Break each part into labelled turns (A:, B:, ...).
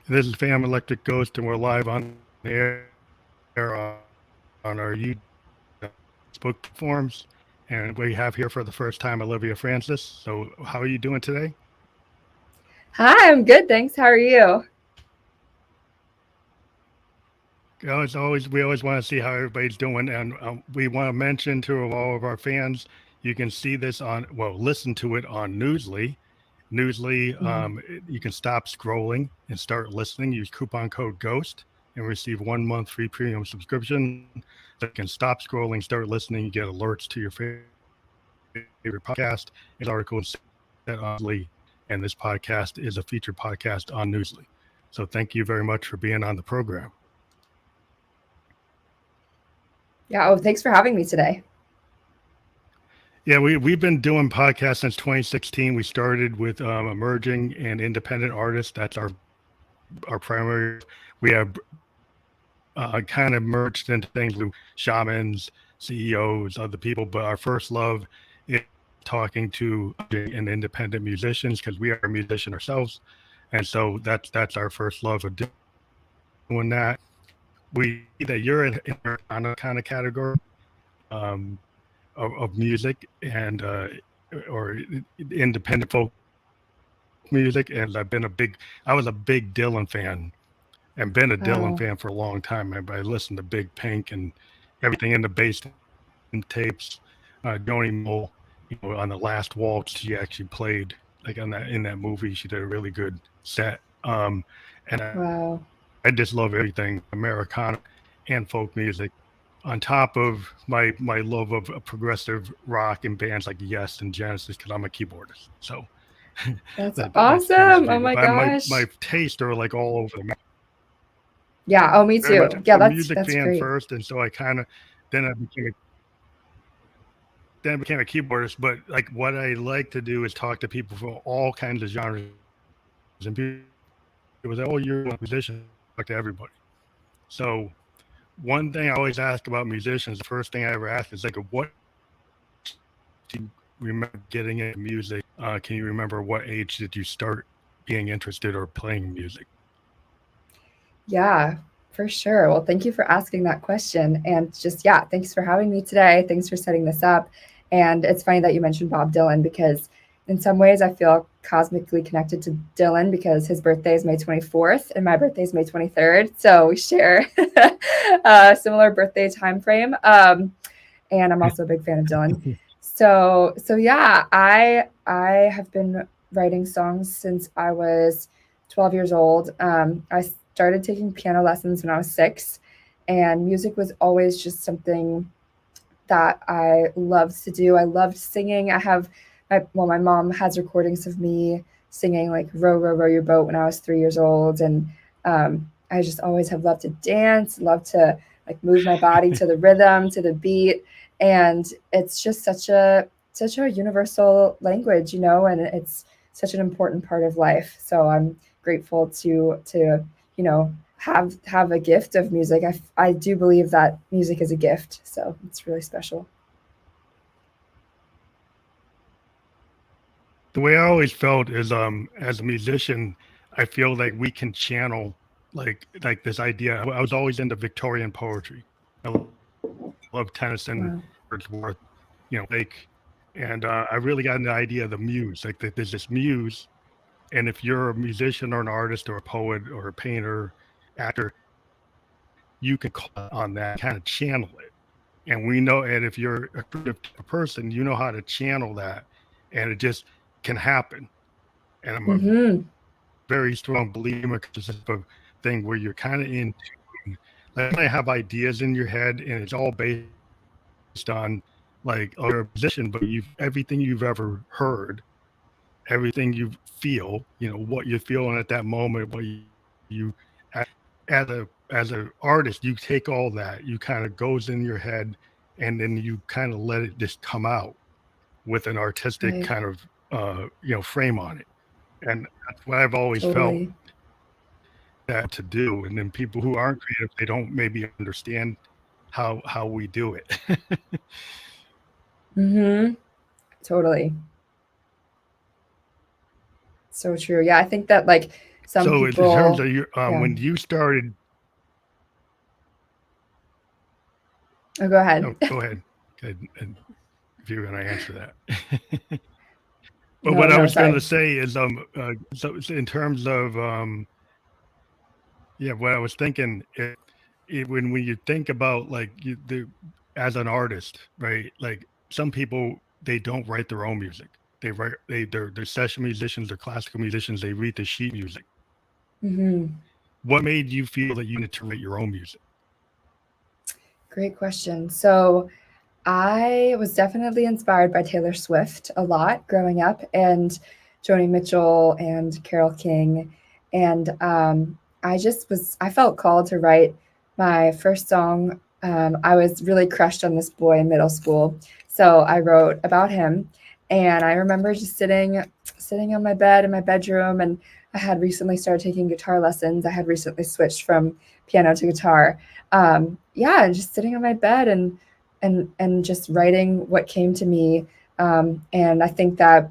A: This is Fam Electric Ghost, and we're live on the air on our YouTube Facebook platforms. And we have here for the first time Olivia Frances. So, how are you doing today?
B: Hi, I'm good, thanks. How are you?
A: We always want to see how everybody's doing, and we want to mention to all of our fans, you can see this on, well, listen to it on Newsly. Newsly,
B: Mhm.
A: you can stop scrolling and start listening. Use coupon code GHOST and receive 1 month free premium subscription. So you can stop scrolling, start listening, you get alerts to your favorite podcast, and articles set on Newsly. And this podcast is a featured podcast on Newsly. So thank you very much for being on the program.
B: Yeah, oh, thanks for having me today.
A: Yeah, we've been doing podcasts since 2016. We started with emerging and independent artists. That's our primary. We have kind of merged into things with shamans, CEOs, other people. But our first love is talking to and independent musicians because we are a musician ourselves, and so that's our first love of doing that. We see that you're in Americana kind of category. Um, of music and or independent folk music, and I was a big Dylan fan and been a Dylan fan for a long
B: Oh,
A: time. I listened to Big Pink and everything in the basement tapes. Joni Mitchell, on the last waltz, she actually played like on in that movie. She did a really good set. And I just love
B: wow.
A: everything Americana and folk music on top of my love of progressive rock and bands like Yes and Genesis because I'm a keyboardist. So
B: That's
A: that's pretty much
B: awesome.
A: it.
B: Oh my
A: But my
B: gosh.
A: tastes are like all over the map.
B: Yeah, oh, me
A: Very much
B: too. Yeah,
A: a
B: that's
A: music
B: that's
A: fan
B: great.
A: first, and so I kind of then I became a then I became a keyboardist. But like what I like to do is talk to people from all kinds of genres, and people say, "Oh, you're a musician." I said, "Yeah, I'm a musician. I talk to everybody." So one thing I always ask about musicians, the first thing I ever ask is like, "What age do you remember getting into music? Can you remember what age did you start being interested or playing music?"
B: Yeah, for sure. Well, thank you for asking that question. And just, yeah, thanks for having me today. Thanks for setting this up. And it's funny that you mentioned Bob Dylan because, in some ways, I feel cosmically connected to Dylan because his birthday is May 24th and my birthday is May 23rd. So we share a similar birthday time frame. And I'm also a big fan of Dylan. So yeah, I have been writing songs since I was 12 years old. I started taking piano lessons when I was 6, and music was always just something that I loved to do. I loved singing. My mom has recordings of me singing like "Row, row, row your boat" when I was 3 years old, and I just always have loved to dance, loved to like move my body to the rhythm, to the beat, and it's just such a universal language, and it's such an important part of life. So I'm grateful to have a gift of music. I do believe that music is a gift, so it's really special.
A: The way I always felt is as a musician, I feel like we can channel like this idea. I was always into Victorian poetry. I love Tennyson,
B: Wow.
A: Wordsworth, Blake, and I really got an idea of the muse. Like that there's this muse, and if you're a musician or an artist or a poet or a painter, actor, you can call on that and kind of channel it. And we know, and if you're a creative type of person, you know how to channel that, and it just can happen. And I'm a very
B: Mm-hmm.
A: strong believer because it's this type of thing where you're kind of in tune. Like you might have ideas in your head, and it's all based on like, oh, you're a musician, but everything you've ever heard, everything you feel, what you're feeling at that moment, what you as a artist, you take all that, you kind of goes in your head, and then you kind of let it just come out with an artistic
B: Right.
A: kind of frame on it. And that's what I've always felt
B: Totally.
A: that to do. And then people who aren't creative, they don't maybe understand how we do it.
B: Mm-hmm. Totally. So true. Yeah, I think that like some
A: So in terms
B: people,
A: of your
B: yeah.
A: when you started,
B: Oh, go ahead.
A: oh, go ahead. And if you're going to answer that. But
B: No,
A: what I
B: no,
A: was going
B: sorry.
A: to say is, so in terms of, yeah, what I was thinking, when you think about like as an artist, right? Like some people, they don't write their own music. They write, they're session musicians, they're classical musicians. They read the sheet music.
B: Hmm.
A: What made you feel that you needed to write your own music?
B: Great question. So I was definitely inspired by Taylor Swift a lot growing up, and Joni Mitchell and Carole King. And I felt called to write my first song. I was really crushed on this boy in middle school. So I wrote about him. And I remember just sitting on my bed in my bedroom, and I had recently started taking guitar lessons. I had recently switched from piano to guitar. Yeah, and just sitting on my bed and just writing what came to me. And I think that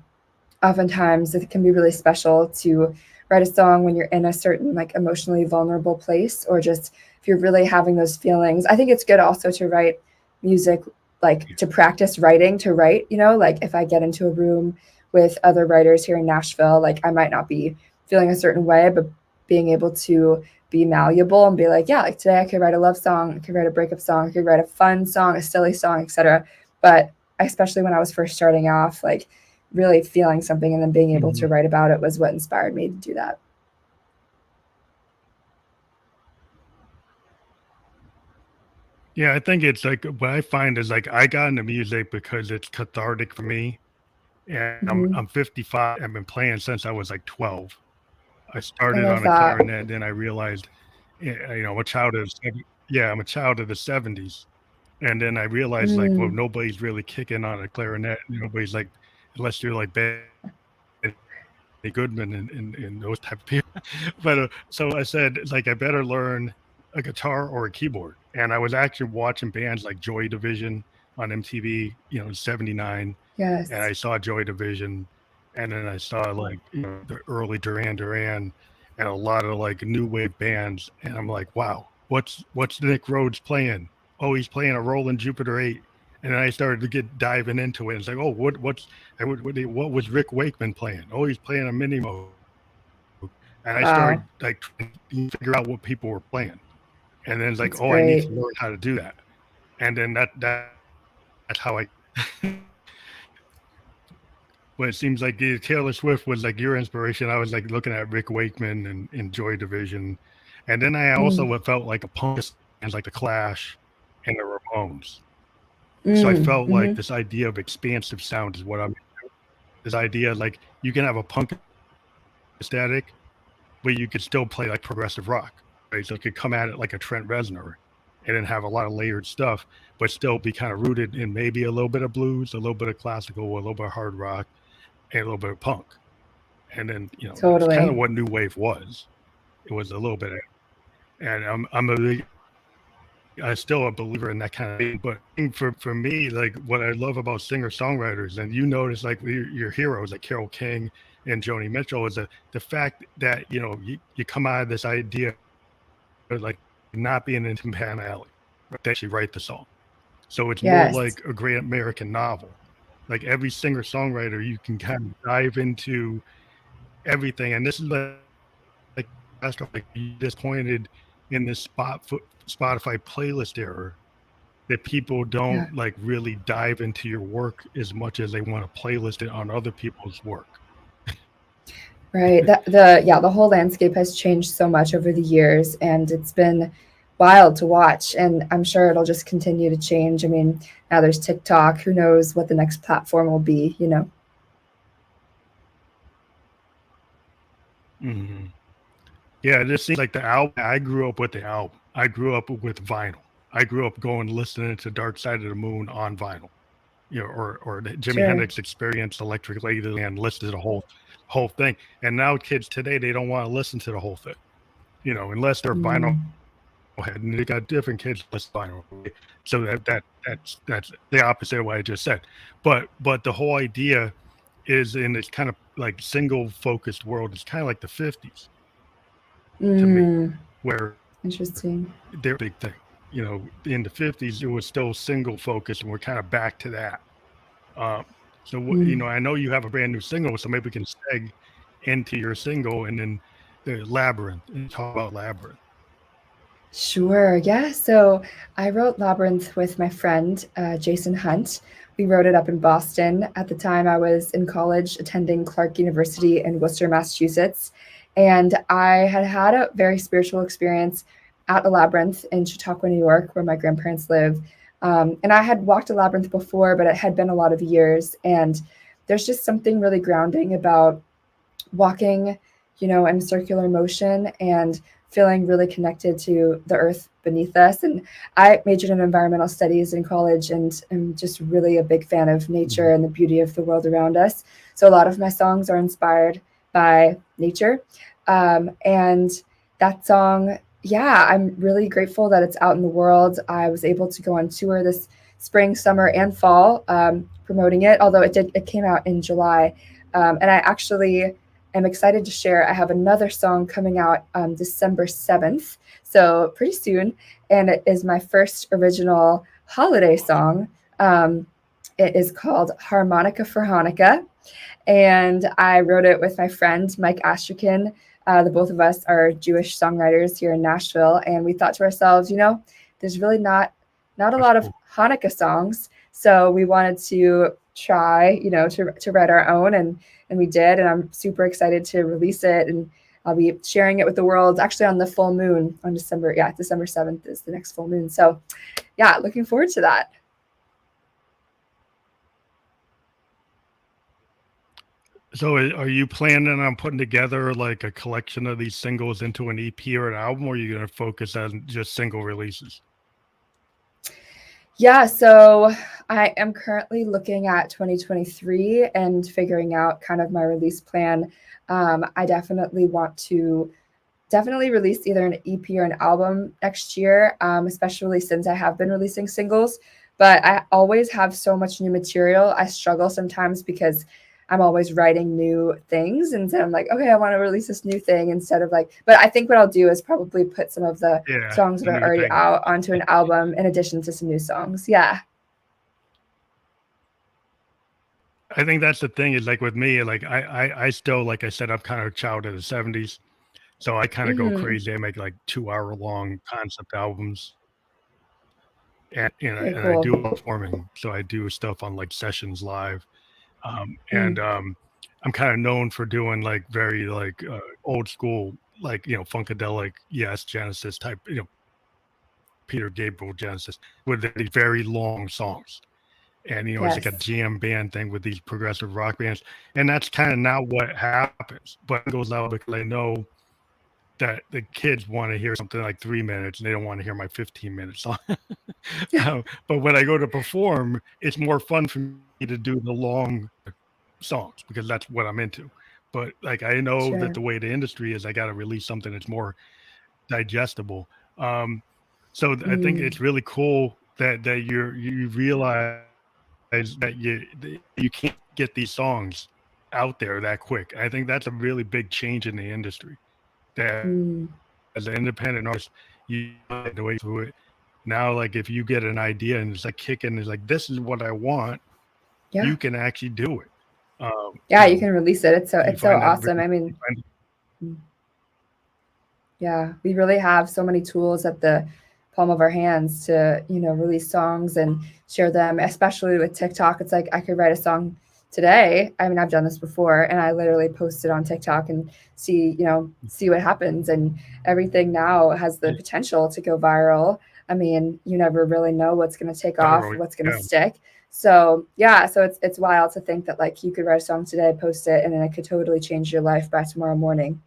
B: oftentimes it can be really special to write a song when you're in a certain like emotionally vulnerable place, or just if you're really having those feelings. I think it's good also to write music, like to practice writing, to write, like if I get into a room with other writers here in Nashville, like I might not be feeling a certain way, but being able to be malleable and be like, yeah, like today I could write a love song, I could write a breakup song, I could write a fun song, a silly song, etc. But especially when I was first starting off, like really feeling something and then being able to
A: Mhm.
B: write about it was what inspired me to do that.
A: Yeah, I think it's like what I find is like I got into music because it's cathartic for me. And
B: Hmm.
A: I'm 55. I've been playing since I was like 12. I
B: I
A: started
B: love
A: on a
B: that.
A: clarinet, then I realized, I'm a child of yeah, I'm a child of the 70s. And then I realized like, well,
B: Mm,
A: nobody's really kicking on a clarinet. Nobody's like, unless you're like Benny Goodman and those type of people. But so I said, like, I better learn a guitar or a keyboard. And I was actually watching bands like Joy Division on MTV, '79, and I
B: yes.
A: saw Joy Division, and then I saw like the early Duran Duran, and a lot of like new wave bands, and I'm like, wow, what's Nick Rhodes playing? Oh, he's playing a Roland Jupiter 8. And then I started to get diving into it. It's like, oh, what was Rick Wakeman playing? Oh, he's playing a mini mode. And I
B: Wow.
A: started like trying to figure out what people were playing. And then it's like,
B: That's
A: oh, I need
B: great.
A: to learn how to do that. And then that's how I. But it seems like Taylor Swift was like your inspiration. I was like looking at Rick Wakeman and Joy Division, and then I
B: Mm,
A: also felt like a punk bands like the Clash and the Ramones. So I
B: mm,
A: felt like
B: hmm.
A: this idea of expansive sound is what I'm. This idea like you can have a punk aesthetic, but you could still play like progressive rock, right? So it could come at it like a Trent Reznor and then have a lot of layered stuff, but still be kind of rooted in maybe a little bit of blues, a little bit of classical, a little bit of hard rock, and a little bit of punk. And then, that's kind of
B: Totally.
A: what new wave was. It was a little bit of, and I'm still a believer in that kind of thing. But for me, like what I love about singer songwriters, and you notice like your heroes like Carole King and Joni Mitchell, is the fact that you come out of this idea of like not being in Timpani Alley, right? They actually write the song. So it's more
B: Yes.
A: like a great American novel. Like every singer songwriter, you can kind of dive into everything, and this is like that's like you disappointed in this Spotify playlist error that people
B: Yeah.
A: don't like really dive into your work as much as they want to playlist it on other people's work.
B: Right. The whole landscape has changed so much over the years, and it's been wild to watch, and I'm sure it'll just continue to change. I mean, now there's TikTok. Who knows what the next platform will be?
A: Hmm. Yeah, it just seems like the album. I grew up with the album. I grew up with vinyl. I grew up going listening to Dark Side of the Moon on vinyl. Or the Jimi
B: Sure.
A: Hendrix Experience, Electric Ladyland, listened to the whole thing. And now kids today, they don't want to listen to the whole thing. Unless they're vinyl
B: Mm,
A: head, and they got different kids listen to vinyl. So that's the opposite of what I just said. But the whole idea is in this kind of like single focused world. It's kind of like the '50s. to me,
B: Mm,
A: where
B: interesting.
A: they're a big thing. In the 50s, it was still single focused, and we're kind of back to that. Um, so,
B: Mm.
A: I know you have a brand new single, so maybe we can seg into your single and then the Labyrinth and talk about Labyrinth.
B: Sure. Yeah. So I wrote Labyrinth with my friend, Jason Hunt. We wrote it up in Boston. At the time, I was in college attending Clark University in Worcester, Massachusetts. And I had had a very spiritual experience at a labyrinth in Chautauqua, New York, where my grandparents live. And I had walked a labyrinth before, but it had been a lot of years. And there's just something really grounding about walking, in circular motion and feeling really connected to the earth beneath us. And I majored in environmental studies in college and am just really a big fan of nature
A: Mhm.
B: and the beauty of the world around us. So a lot of my songs are inspired by nature. And that song, yeah, I'm really grateful that it's out in the world. I was able to go on tour this spring, summer, and fall promoting it, although it came out in July. And I actually am excited to share. I have another song coming out December 7th, so pretty soon, and it is my first original holiday song. It is called Harmonica for Hanukkah, and I wrote it with my friend Mike Astrakin. The both of us are Jewish songwriters here in Nashville, and we thought to ourselves, there's really not a
A: That's
B: lot of
A: cool.
B: Hanukkah songs, so we wanted to try, to write our own, and we did, and I'm super excited to release it, and I'll be sharing it with the world actually on the full moon on December 7th is the next full moon. So yeah, looking forward to that.
A: So, are you planning on putting together like a collection of these singles into an EP or an album, or are you going to focus on just single releases?
B: Yeah, so I am currently looking at 2023 and figuring out kind of my release plan. I definitely want to definitely release either an EP or an album next year, especially since I have been releasing singles. But I always have so much new material. I struggle sometimes because I'm always writing new things. And so I'm like, okay, I want to release this new thing instead of like, but I think what I'll do is probably put some of the
A: Yeah,
B: songs
A: the
B: that are
A: new
B: already
A: thing.
B: out onto an album in addition to some new songs. Yeah.
A: I think that's the thing is like with me, like I still, like I said, I'm kind of a child of the 70s. So I kind of go
B: Hmm.
A: crazy. I make like 2 hour long concept albums,
B: Very
A: and I
B: cool.
A: do performing. So I do stuff on like sessions live.
B: Mm.
A: And I'm kind of known for doing like very like old school, like, funkadelic, yes, Genesis type, Peter Gabriel Genesis with these very long songs. And it's like a
B: Yes.
A: jam band thing with these progressive rock bands, and that's kind of not what happens. But it goes out because I know that the kids want to hear something like 3 minutes, and they don't want to hear my 15-minute song. But when I go to perform, it's more fun for me to do the long songs because that's what I'm into. But like I know that
B: Sure.
A: the way the industry is, I got to release something that's more digestible. Um, so I think
B: Mm.
A: it's really cool that you realize that you can't get these songs out there that quick. I think that's a really big change in the industry. That
B: Mm.
A: as an independent artist, you have to wait through it. Now, like if you get an idea and it's like kicking, it's like this is what I want,
B: Yeah.
A: you can actually do it. Um,
B: Yeah,
A: you
B: you
A: know,
B: can release it.
A: you
B: It's so
A: find that
B: awesome.
A: really,
B: I
A: you
B: mean,
A: find,
B: mm, yeah, we really have so many tools at the palm of our hands to, release songs and share them, especially with TikTok. It's like I could write a song today. I mean, I've done this before and I literally post it on TikTok and see what happens. And everything now has the potential to go viral. I mean, you never really know what's going to take off,
A: viral.
B: what's going to
A: Yeah.
B: stick. So yeah, so it's wild to think that like you could write a song today, post it, and then it could totally change your life by tomorrow morning.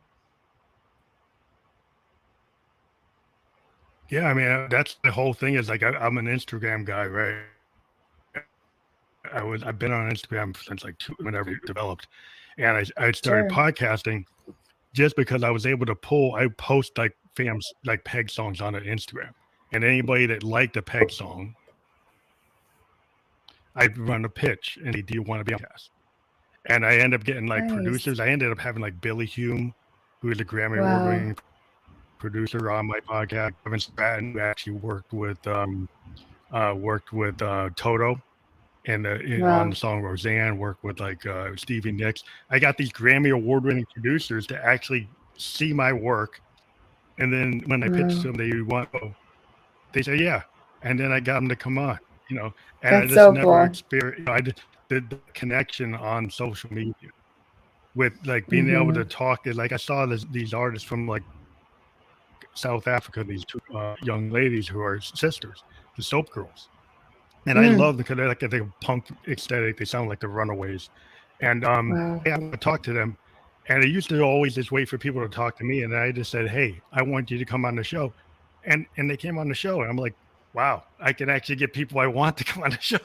A: Yeah, I mean, that's the whole thing is like I'm an Instagram guy, right? I've been on Instagram since like whenever it developed, and I started
B: Sure.
A: podcasting just because I was able to I post like fams like peg songs on Instagram, and anybody that liked a peg song, I'd run a pitch and say, "Do you want to be on podcast?" And I end up getting like
B: Nice.
A: producers. I ended up having like Billy Hume, who is a Grammy award
B: Wow.
A: winning. producer on my podcast, Kevin Stratton, who actually worked with Toto and on
B: Wow.
A: the song Roseanne, worked with like Stevie Nicks. I got these Grammy award-winning producers to actually see my work, and then when I pitched
B: Wow.
A: them, they say yeah, and then I got them to come on, and I
B: That's
A: just
B: so
A: never
B: cool.
A: experienced. I just did the connection on social media with like being able
B: Mm-hmm.
A: to talk. Like I saw these artists from like South Africa, these two young ladies who are sisters, the Soap Girls, and I
B: Mm.
A: love them because they're like a punk aesthetic. They sound like the Runaways, and
B: Wow.
A: yeah, I talked to them, and I used to always just wait for people to talk to me, and I just said, "Hey, I want you to come on the show," and they came on the show, and I'm like, "Wow, I can actually get people I want to come on the show."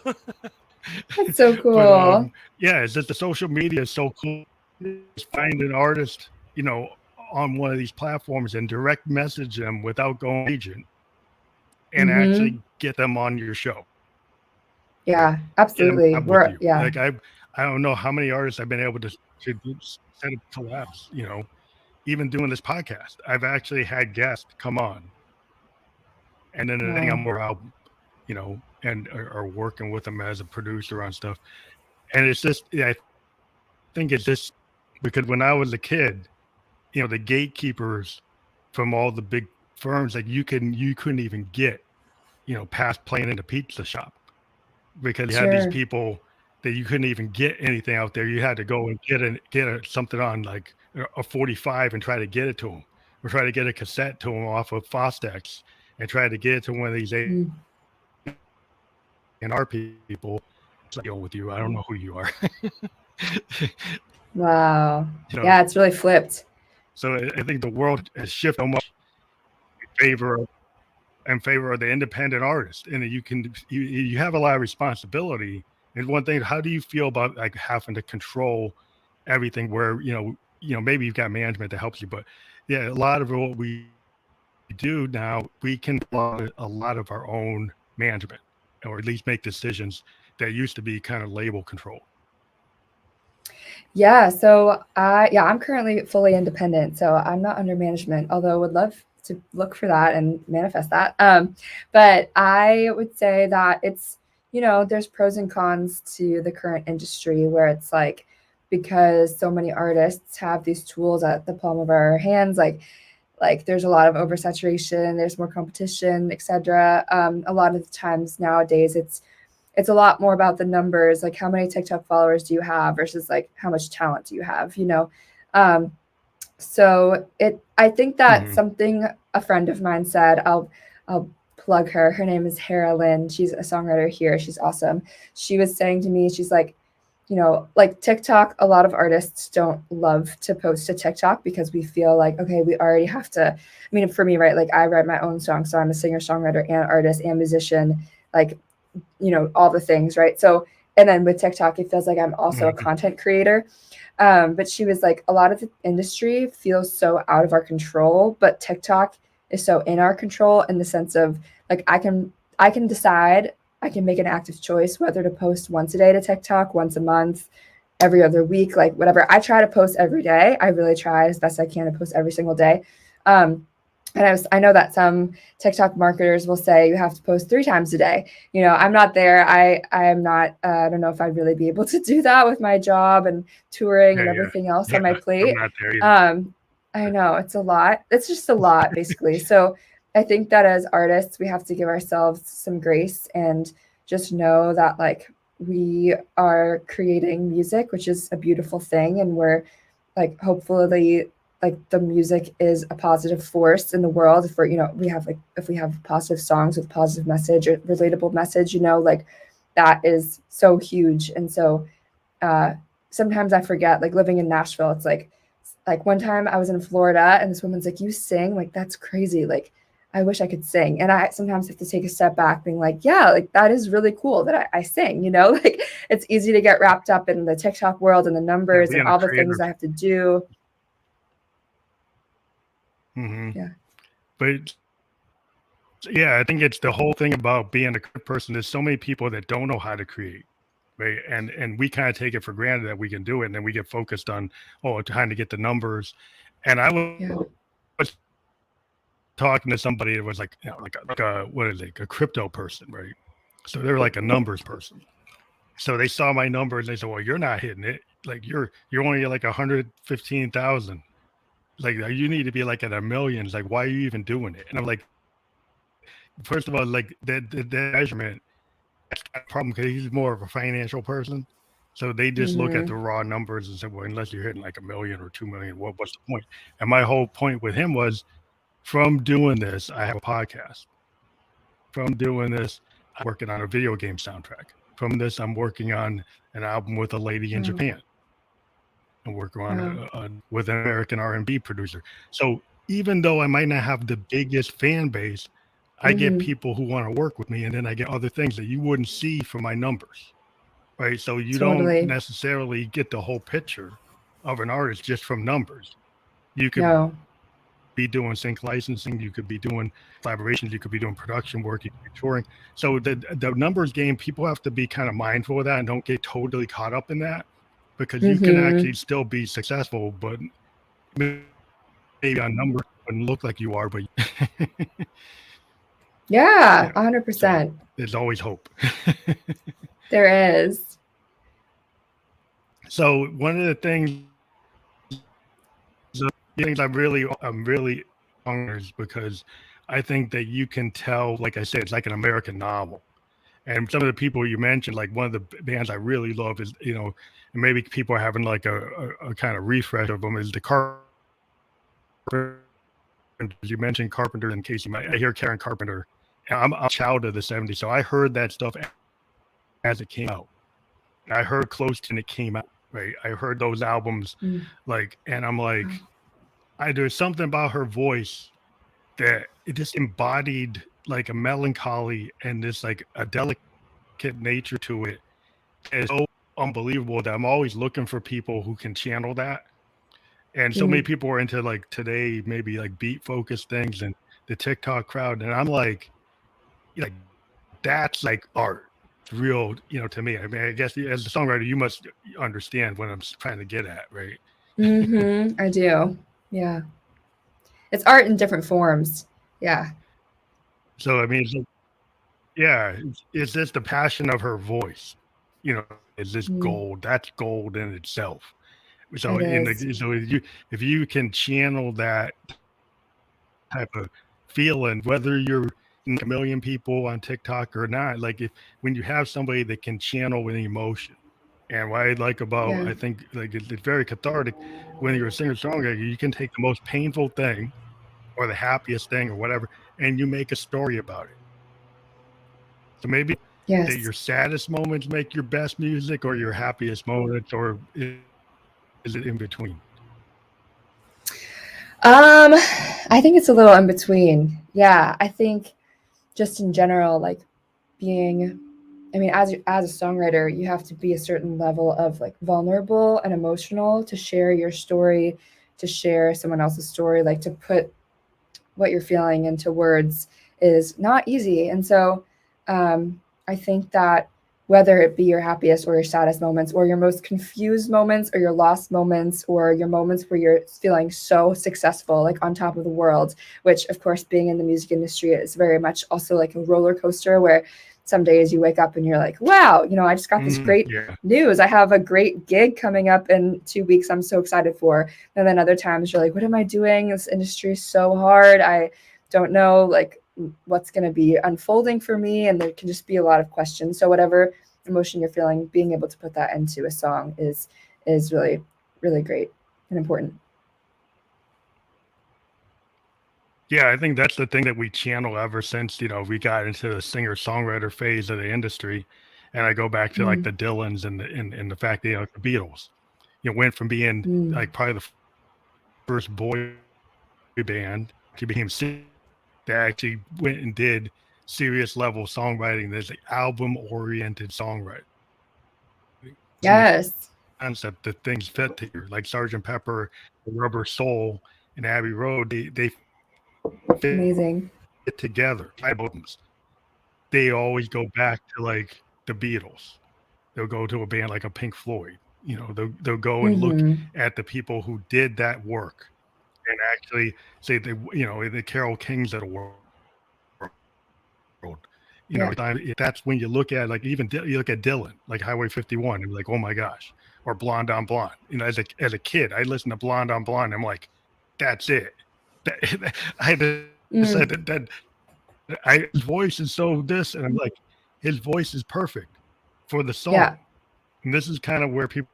B: That's so
A: But
B: cool.
A: yeah, it's just the social media is so cool. Just find an artist, on one of these platforms and direct message them without going agent and
B: Mm-hmm.
A: actually get them on your show.
B: Yeah,
A: Get them
B: absolutely.
A: collab with
B: We're
A: you.
B: yeah.
A: Like I don't know how many artists I've been able to set up collabs. Even doing this podcast, I've actually had guests come on, and then the thing
B: Wow.
A: I'm more out, and are working with them as a producer on stuff. And it's just, yeah, I think it's just because when I was a kid, the gatekeepers from all the big firms, like you couldn't even get, past playing in the pizza shop because you had these
B: Sure.
A: people that you couldn't even get anything out there. You had to go and something on like a 45 and try to get it to them, or try to get a cassette to them off of Fostex and try to get it to one of these
B: Mm.
A: A&R people. It's like, deal with you. I don't know who you are.
B: Wow.
A: you know,
B: Yeah, it's really flipped.
A: so I think the world has shifted so much in favor of the independent artist, and you have a lot of responsibility. And one thing, how do you feel about like having to control everything? Where maybe you've got management that helps you, but yeah, a lot of what we do now, we can a lot of our own management, or at least make decisions that used to be kind of label control.
B: Yeah, so I'm currently fully independent, so I'm not under management, although I would love to look for that and manifest that. But I would say that there's pros and cons to the current industry where it's like because so many artists have these tools at the palm of our hands, like there's a lot of oversaturation, there's more competition, etc. A lot of the times nowadays it's a lot more about the numbers, like how many TikTok followers do you have versus like how much talent do you have. Um, so I think that
A: Mm-hmm.
B: something a friend of mine said, I'll plug her. Her name is Hera Lynn. She's a songwriter here. She's awesome. She was saying to me, she's like, like TikTok, a lot of artists don't love to post to TikTok because we feel like, okay, we already have to. I mean, for me, right? Like I write my own songs, so I'm a singer, songwriter, and artist and musician. Like all the things, right? So, and then with TikTok, it feels like I'm also a
A: Mm-hmm.
B: content creator. But she was like, a lot of the industry feels so out of our control, but TikTok is so in our control in the sense of like I can decide, I can make an active choice whether to post once a day to TikTok, once a month, every other week, like whatever. I try to post every day. I really try as best I can to post every single day. Um, and I know that some TikTok marketers will say you have to post 3 times a day. I'm not there. I am not. I don't know if I'd really be able to do that with my job and touring
A: Yeah,
B: and
A: yeah,
B: everything else on my
A: yeah. I'm
B: plate.
A: not there either.
B: I know it's a lot. It's just a lot, basically. So I think that as artists, we have to give ourselves some grace and just know that like we are creating music, which is a beautiful thing, and we're like hopefully like the music is a positive force in the world if we have like if we have positive songs with positive message or relatable message, like that is so huge. And so uh sometimes I forget, like living in Nashville, it's like one time I was in Florida and this woman's like, you sing? Like that's crazy. Like I wish I could sing. And I sometimes have to take a step back being like, yeah, like that is really cool that I sing, like it's easy to get wrapped up in the TikTok world and the
A: Yeah,
B: numbers and
A: being a
B: all the
A: creator.
B: things I have to do.
A: Mm-hmm.
B: Yeah.
A: But yeah, I think it's the whole thing about being a good person. There's so many people that don't know how to create, right? And we kind of take it for granted that we can do it, and then we get focused on trying to get the numbers. And I
B: Yeah.
A: was talking to somebody that was like, like a what is it, a crypto person, right? So they're like a numbers person. So they saw my numbers. They said, "Well, you're not hitting it. Like you're only like 115,000. Like you need to be like at a millions. Like why are you even doing it?" And I'm like, first of all, like the measurement, that's not a problem because he's more of a financial person. So they just look at the
B: Mm-hmm.
A: raw numbers and say, well, unless you're hitting like a million or 2 million, what's the point? And my whole point with him was, from doing this, I have a podcast. From doing this, I'm working on a video game soundtrack. From this, I'm working on an album with a lady in
B: Wow.
A: Japan. And working on
B: Wow.
A: with an American R&B producer. So even though I might not have the biggest fan base, I get
B: Mm-hmm.
A: people who want to work with me, and then I get other things that you wouldn't see from my numbers, right? So you don't
B: Totally.
A: necessarily get the whole picture of an artist just from numbers. You could
B: No.
A: be doing sync licensing, you could be doing collaborations, you could be doing production work, you could be touring. So the numbers game, people have to be kind of mindful of that and don't get totally caught up in that, because you can
B: Mm-hmm.
A: actually still be successful, but maybe on numbers wouldn't look like you are, but
B: Yeah,
A: yeah. So
B: 100%.
A: there's always hope.
B: There is.
A: So one of the things I'm really honors, because I think that you can tell, like I said, it's like an American novel. And some of the people you mentioned, like one of the bands I really love is, and maybe people are having like a kind of refresh of them, is the Carpenters. You mentioned Carpenters and Kacey. I hear Karen Carpenter. And I'm a child of the '70s, so I heard that stuff as it came out. I heard Close to it came out, right? I heard those albums,
B: Mm.
A: like, and I'm
B: Wow.
A: like, there's something about her voice that it just embodied like a melancholy and this like a delicate nature to it. It's so unbelievable that I'm always looking for people who can channel that. And so many
B: Mm.
A: people are into like today, maybe like beat focused things and the TikTok crowd. And I'm like that's like art. It's real, to me. I mean, I guess as a songwriter, you must understand what I'm trying to get at, right?
B: Mm-hmm. I do. Yeah. It's art in different forms. Yeah.
A: So, I mean, yeah, it's just the passion of her voice, is this
B: Mm.
A: gold. That's gold in itself. So
B: It is.
A: so if you can channel that type of feeling, whether you're a million people on TikTok or not, like if when you have somebody that can channel an emotion. And what I like about,
B: Yeah.
A: I think, like it's very cathartic when you're a singer songwriter, you can take the most painful thing or the happiest thing or whatever, and you make a story about it. So maybe that
B: Yes.
A: your saddest moments make your best music, or your happiest moments, or is it in between?
B: Um, I think it's a little in between. Yeah. I think just in general, like being, I mean, as a songwriter, you have to be a certain level of like vulnerable and emotional to share your story, to share someone else's story, like to put what you're feeling into words is not easy. And so I think that whether it be your happiest or your saddest moments, or your most confused moments, or your lost moments, or your moments where you're feeling so successful, like on top of the world, which of course, being in the music industry is very much also like a roller coaster where some days you wake up and you're like, wow, I just got this great
A: Yeah.
B: news. I have a great gig coming up in 2 weeks. I'm so excited for. And then other times you're like, what am I doing? This industry is so hard. I don't know like what's going to be unfolding for me. And there can just be a lot of questions. So whatever emotion you're feeling, being able to put that into a song is really, really great and important.
A: Yeah, I think that's the thing that we channel ever since, we got into the singer-songwriter phase of the industry. And I go back to like
B: Mm.
A: the Dylans and the fact that, the Beatles, went from being
B: Mm.
A: like probably the first boy band to became they actually went and did serious level songwriting. There's like album oriented songwriting. And the
B: Yes.
A: concept that things fit together, like Sergeant Pepper, Rubber Soul, and Abbey Road, they fit
B: Amazing.
A: together. Albums. They always go back to like the Beatles. They'll go to a band like a Pink Floyd. They'll go and look
B: Mm-hmm.
A: at the people who did that work and actually say the Carol Kings of the world.
B: Yeah.
A: That's when you look at like you look at Dylan, like Highway 51, and be like, oh my gosh, or Blonde on Blonde. As a kid, I listened to Blonde on Blonde. I'm like, that's it. I just said
B: Mm,
A: his voice is so this, and I'm like, his voice is perfect for the
B: yeah.
A: song. And this is kind of where people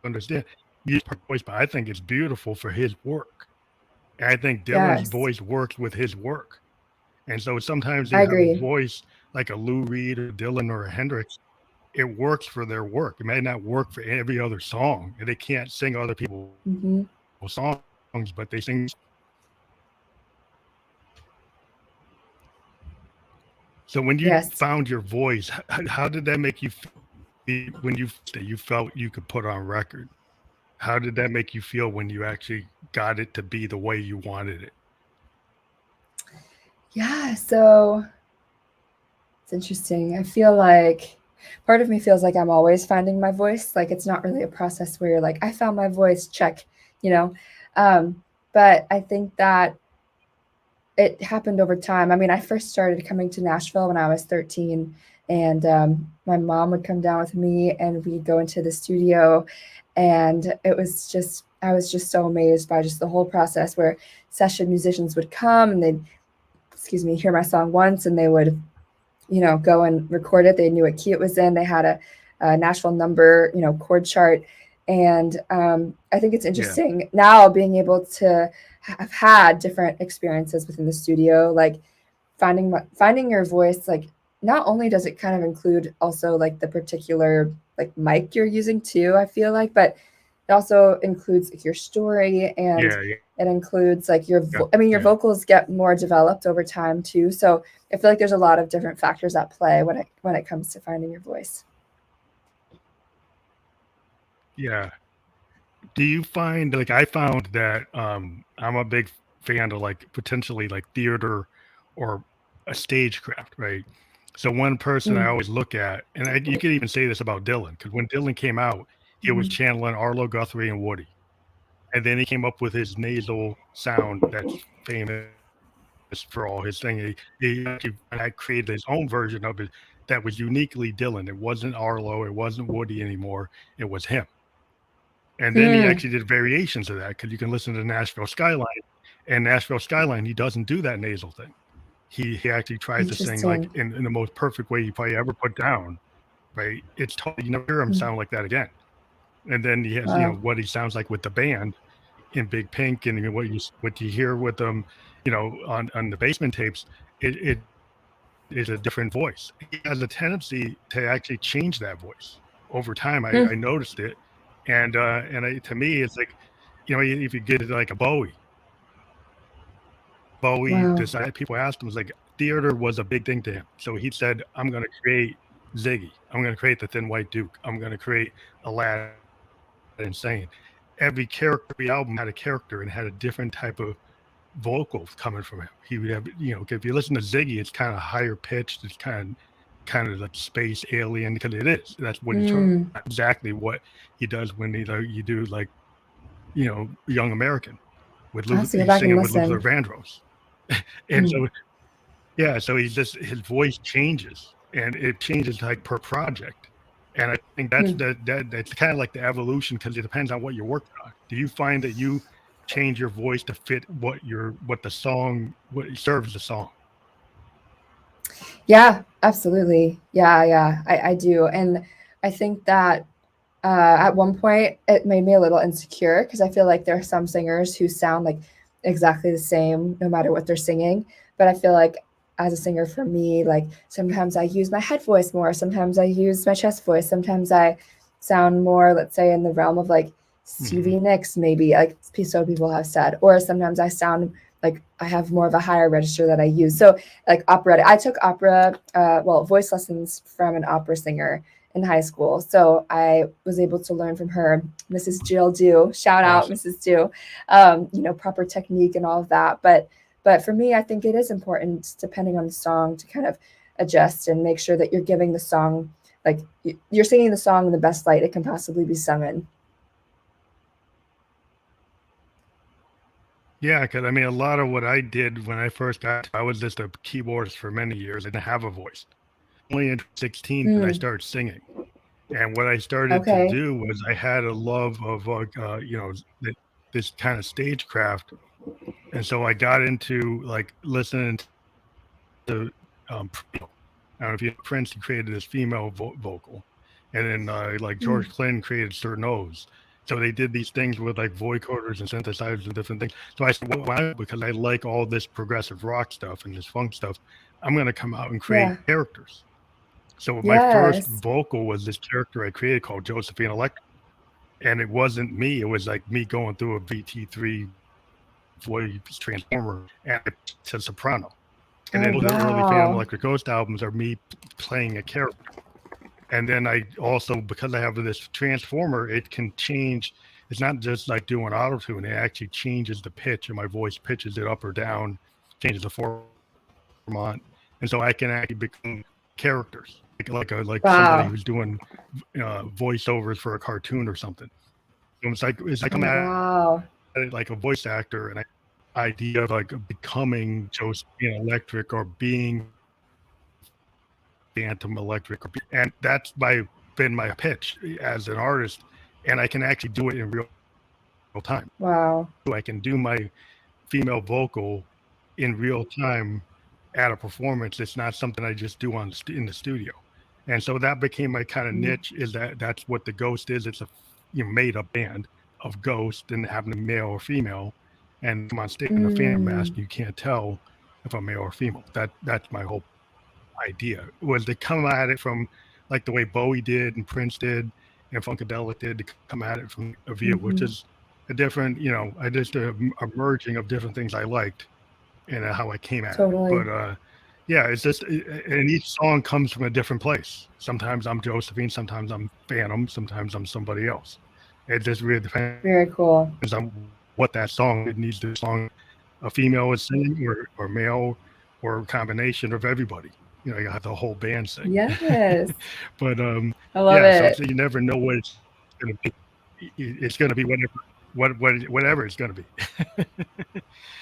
A: understand his voice, but I think it's beautiful for his work. And I think Dylan's
B: Yes.
A: voice works with his work. And so sometimes
B: I
A: you have a
B: agree.
A: voice like a Lou Reed or Dylan or a Hendrix. It works for their work. It may not work for every other song, and they can't sing other people's
B: Hmm.
A: songs, but they sing. So when you
B: Yes.
A: found your voice, how did that make you feel when you felt you could put on record? How did that make you feel when you actually got it to be the way you wanted it?
B: Yeah. So it's interesting. I feel like part of me feels like I'm always finding my voice. Like it's not really a process where you're like, I found my voice, check, you know. Um, but I think that it happened over time. I mean, I first started coming to Nashville when I was 13, and my mom would come down with me, and we'd go into the studio, and I was just so amazed by just the whole process where session musicians would come and they'd, excuse me, hear my song once, and they would go and record it. They knew what key it was in. They had a Nashville number, chord chart. And I think it's
A: Yeah,
B: interesting now being able to have had different experiences within the studio, like finding your voice. Like not only does it kind of include also like the particular like mic you're using too, I feel like, but it also includes like, your story, and
A: yeah, yeah,
B: it includes like
A: yeah,
B: your
A: yeah.
B: vocals get more developed over time too. So I feel like there's a lot of different factors at play when it comes to finding your voice.
A: Yeah. Do you find like I found that I'm a big fan of like potentially like theater or a stagecraft, right? So one person I
B: Mm,
A: always look at, and you could even say this about Dylan, because when Dylan came out, he was
B: mhm,
A: channeling Arlo Guthrie and Woody, and then he came up with his nasal sound that's famous for all his thing. He actually had created his own version of it that was uniquely Dylan. It wasn't Arlo, it wasn't Woody anymore. It was him. And then he
B: mm,
A: actually did variations of that because you can listen to Nashville Skyline, and Nashville Skyline, he doesn't do that nasal thing. He actually tries to sing like
B: interesting.
A: in the most perfect way you probably ever put down, right? It's totally you never hear him
B: Mm,
A: sound like that again. And then he has,
B: wow.
A: what he sounds like with the band in Big Pink and what you hear with them, on the basement tapes, it is a different voice. He has a tendency to actually change that voice over time. I
B: Mm,
A: noticed it, to me, it's like, if you get it like a Bowie
B: wow.
A: decided. People asked him, was like theater was a big thing to him. So he said, "I'm going to create Ziggy. I'm going to create the Thin White Duke. I'm going to create Aladdin Sane." Every character, every album had a character and had a different type of vocals coming from him. He would have, if you listen to Ziggy, it's kind of higher pitched. It's kind of like space alien because it is. That's what he tries.
B: Mm,
A: Exactly what he does when you do like Young American with
B: I'll have to go
A: he's
B: back and
A: singing with Luther
B: listen.
A: Vandross, and
B: Mm,
A: so yeah, so his voice changes and it changes like per project. And I think
B: mm.
A: that's kind of like the evolution because it depends on what you're working on. Do you find that you change your voice to fit what serves the song?
B: Yeah, absolutely. Yeah, yeah, I do. And I think that at one point it made me a little insecure because I feel like there are some singers who sound like exactly the same no matter what they're singing. But I feel like as a singer for me, like sometimes I use my head voice more, sometimes I use my chest voice, sometimes I sound more, let's say, in the realm of like
A: Hmm.
B: Stevie Nicks, maybe like so people have said, or sometimes I sound like I have more of a higher register that I use. So like operatic, I took opera, voice lessons from an opera singer in high school. So I was able to learn from her, Mrs. Jill Dew. Shout out,
A: Awesome.
B: Mrs. Dew. Proper technique and all of that. But for me, I think it is important, depending on the song, to kind of adjust and make sure that you're giving the song like you're singing the song in the best light it can possibly be sung in.
A: Yeah, because I mean, a lot of what I did when I first got, I was just a keyboardist for many years. I didn't have a voice. Only in 16 did I
B: Mm,
A: start singing. And what I started to
B: okay.
A: do was I had a love of, this kind of stagecraft. And so I got into like listening to, I don't know if you know Prince, he created this female vocal. And then like
B: Mm,
A: George Clinton created certain O's. So they did these things with like vocoders and synthesizers and different things. So I said, well, why? Because I like all this progressive rock stuff and this funk stuff. I'm going to come out and create
B: yeah.
A: characters. So my first
B: Yes.
A: vocal was this character I created called Josephine Electric. And it wasn't me. It was like me going through a VT3 voice transformer and to soprano. And
B: Oh,
A: then the early Phantom
B: wow.
A: Electric Ghost albums are me playing a character. And then I also, because I have this transformer, it can change. It's not just like doing auto tune, it actually changes the pitch, and my voice pitches it up or down, changes the format. And so I can actually become characters, like somebody
B: Wow.
A: who's doing voiceovers for a cartoon or something. It's like I'm
B: Oh,
A: at
B: wow.
A: it like a voice actor, and I idea of like becoming Josephine Electric or being Phantom Electric, and that's been my pitch as an artist, and I can actually do it in real time.
B: Wow.
A: I can do my female vocal in real time at a performance. It's not something I just do in the studio, and so that became my kind of
B: Mm,
A: niche. Is that's what the Ghost is? It's a made up band of Ghost and having a male or female, and come on stage in a Phantom
B: mm,
A: mask, you can't tell if I'm male or female. That's my whole idea was to come at it from like the way Bowie did and Prince did and Funkadelic did, to come at it from a view, which
B: mhm.
A: is a different, I just a merging of different things I liked and how I came at it.
B: Totally.
A: But yeah, it's just, and each song comes from a different place. Sometimes I'm Josephine, sometimes I'm Phantom, sometimes I'm somebody else. It just really depends
B: Very cool.
A: on what that song it needs. The song a female is singing or male or a combination of everybody. You have the whole band sing.
B: Yes.
A: But
B: I love
A: yeah, so
B: it.
A: you never know what it's going to be. It's going to be whatever it's going to be.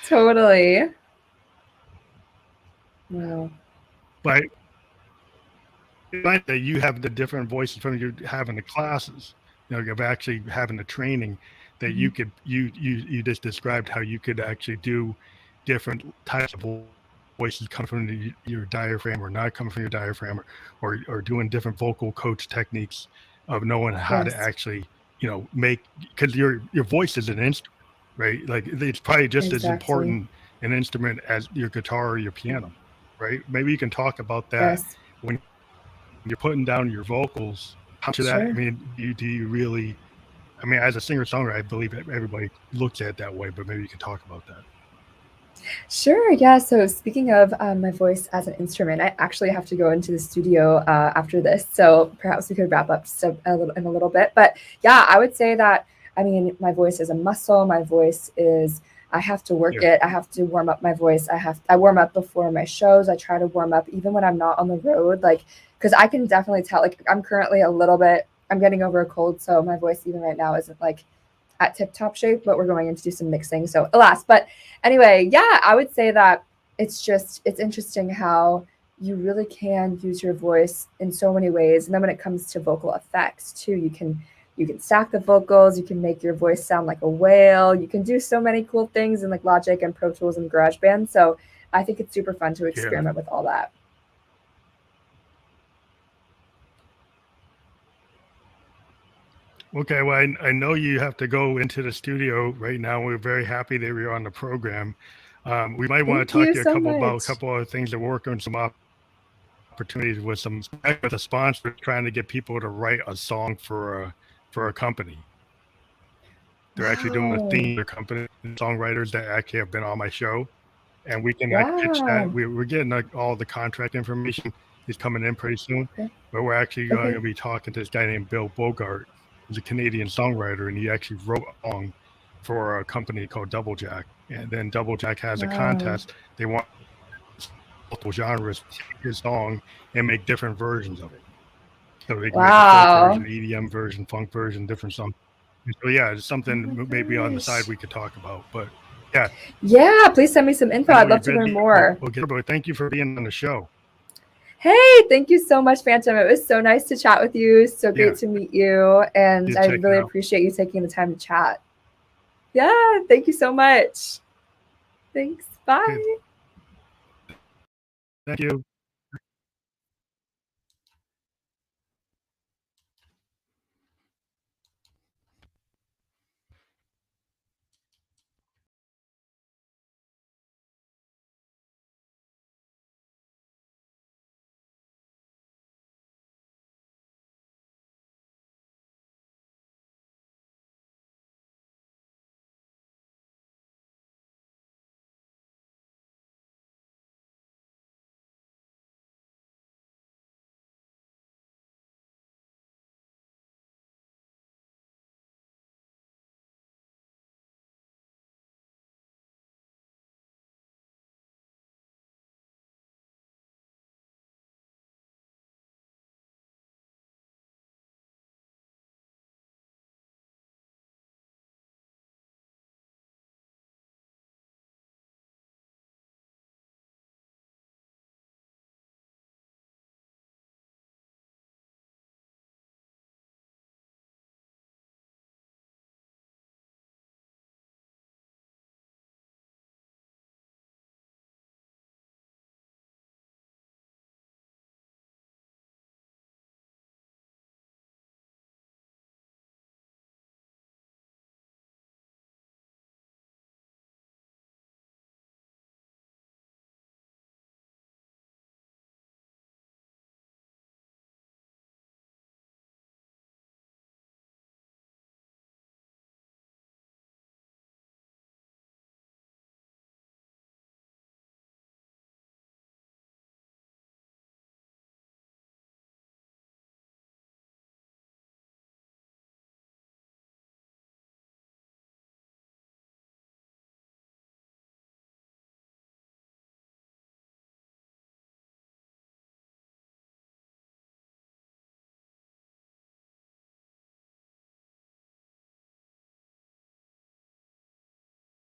B: Totally. Wow.
A: But that you have the different voices from you having the classes, of actually having the training that
B: Mhm.
A: you just described how you could actually do different types of voices coming from your diaphragm or not coming from your diaphragm, or doing different vocal coach techniques of knowing how to
B: Yes,
A: actually make, because your voice is an instrument, right? Like it's probably just as
B: exactly.
A: important an instrument as your guitar or your piano, right? Maybe you can talk about that
B: Yes.
A: when you're putting down your vocals. How much of that, I
B: Sure.
A: mean, do you really, I mean, as a singer songwriter, I believe everybody looks at it that way, but maybe you can talk about that.
B: Sure. Yeah. So speaking of my voice as an instrument, I actually have to go into the studio after this. So perhaps we could wrap up in a little bit. But yeah, I would say that, I mean, my voice is a muscle. My voice is, I have to work
A: Yeah.
B: it. I have to warm up my voice. I warm up before my shows. I try to warm up even when I'm not on the road. Like, because I can definitely tell, like, I'm currently a little bit, I'm getting over a cold. So my voice, even right now, isn't like at tip top shape, but we're going in to do some mixing. So alas, but anyway, yeah, I would say that it's interesting how you really can use your voice in so many ways. And then when it comes to vocal effects too, you can stack the vocals, you can make your voice sound like a whale. You can do so many cool things in like Logic and Pro Tools and GarageBand. So I think it's super fun to
A: Yeah.
B: experiment with all that.
A: Okay. Well, I know you have to go into the studio right now. We're very happy that you're on the program. We might want to
B: Thank
A: talk
B: you
A: to you
B: so
A: about a
B: much.
A: couple other things, to work on some opportunities with a sponsor trying to get people to write a song for a company. They're actually doing a
B: Wow.
A: theme for their company, songwriters that actually have been on my show, and we can pitch that.
B: Wow.
A: We're getting like all the contract information is coming in pretty soon,
B: Okay.
A: but we're actually going
B: Okay.
A: to be talking to this guy named Bill Bogart, who's a Canadian songwriter, and he actually wrote a song for a company called DoubleJack. And then DoubleJack has a
B: Wow.
A: contest. They want multiple genres, take his song and make different versions of it. So they can make a folk
B: Wow.
A: version, EDM version, funk version, different songs. And so yeah, it's
B: Oh my
A: something maybe on the side
B: gosh.
A: we could talk about. But
B: Yeah, please send me some info. I'd love to learn more.
A: But thank you for being on the show.
B: Hey, thank you so much, Phantom. It was so nice to chat with you. So great to meet you. And I really appreciate you taking the time to chat. Yeah, thank you so much. Thanks. Bye.
A: Thank you.